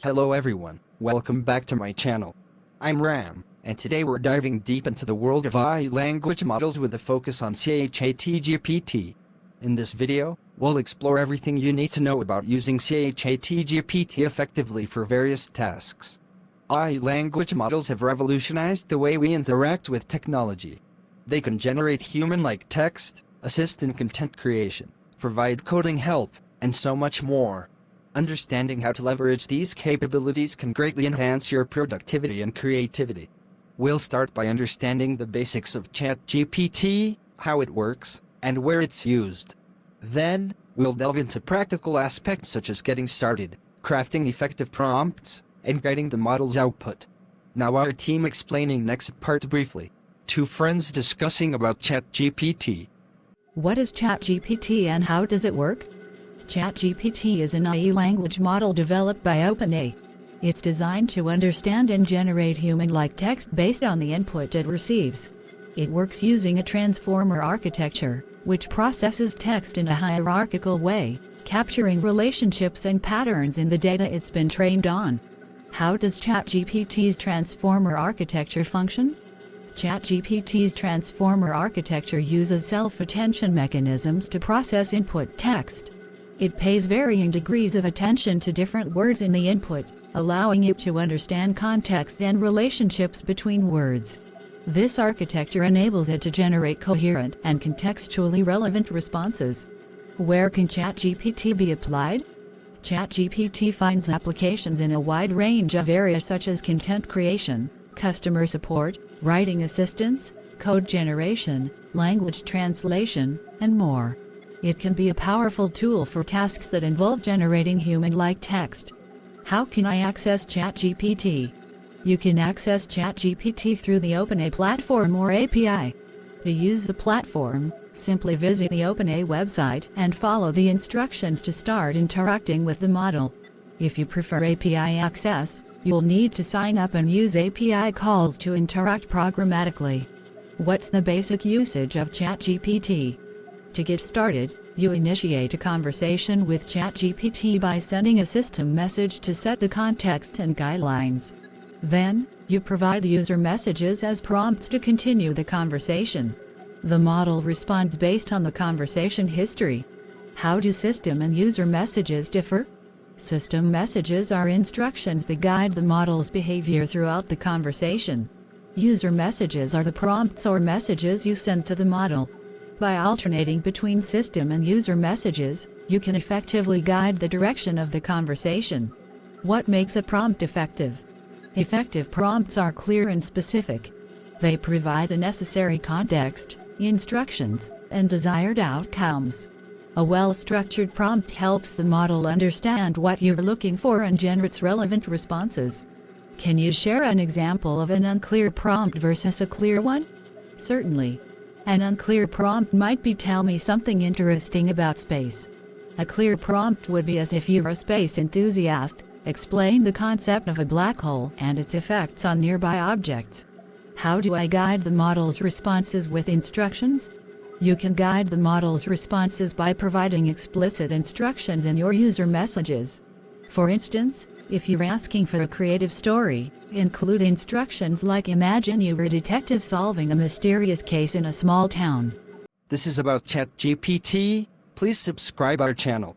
Hello everyone, welcome back to my channel. I'm Ram, and today we're diving deep into the world of AI language models with a focus on ChatGPT. In this video, we'll explore everything you need to know about using ChatGPT effectively for various tasks. AI language models have revolutionized the way we interact with technology. They can generate human-like text, assist in content creation, provide coding help, and so much more. Understanding how to leverage these capabilities can greatly enhance your productivity and creativity. We'll start by understanding the basics of ChatGPT, how it works, and where it's used. Then, we'll delve into practical aspects such as getting started, crafting effective prompts, and guiding the model's output. Now our team explaining next part briefly. Two friends discussing about ChatGPT. What is ChatGPT and how does it work? ChatGPT is an AI language model developed by OpenAI. It's designed to understand and generate human-like text based on the input it receives. It works using a transformer architecture, which processes text in a hierarchical way, capturing relationships and patterns in the data it's been trained on. How does ChatGPT's transformer architecture function? ChatGPT's transformer architecture uses self-attention mechanisms to process input text. It pays varying degrees of attention to different words in the input, allowing it to understand context and relationships between words. This architecture enables it to generate coherent and contextually relevant responses. Where can ChatGPT be applied? ChatGPT finds applications in a wide range of areas such as content creation, customer support, writing assistance, code generation, language translation, and more. It can be a powerful tool for tasks that involve generating human-like text. How can I access ChatGPT? You can access ChatGPT through the OpenAI platform or API. To use the platform, simply visit the OpenAI website and follow the instructions to start interacting with the model. If you prefer API access, you'll need to sign up and use API calls to interact programmatically. What's the basic usage of ChatGPT? To get started, you initiate a conversation with ChatGPT by sending a system message to set the context and guidelines. Then, you provide user messages as prompts to continue the conversation. The model responds based on the conversation history. How do system and user messages differ? System messages are instructions that guide the model's behavior throughout the conversation. User messages are the prompts or messages you send to the model. By alternating between system and user messages, you can effectively guide the direction of the conversation. What makes a prompt effective? Effective prompts are clear and specific. They provide the necessary context, instructions, and desired outcomes. A well-structured prompt helps the model understand what you're looking for and generates relevant responses. Can you share an example of an unclear prompt versus a clear one? Certainly. An unclear prompt might be "tell me something interesting about space." A clear prompt would be as if you're a space enthusiast, explain the concept of a black hole and its effects on nearby objects. How do I guide the model's responses with instructions? You can guide the model's responses by providing explicit instructions in your user messages. For instance, if you're asking for a creative story, include instructions like "imagine you're a detective solving a mysterious case in a small town." This is about ChatGPT. Please subscribe our channel.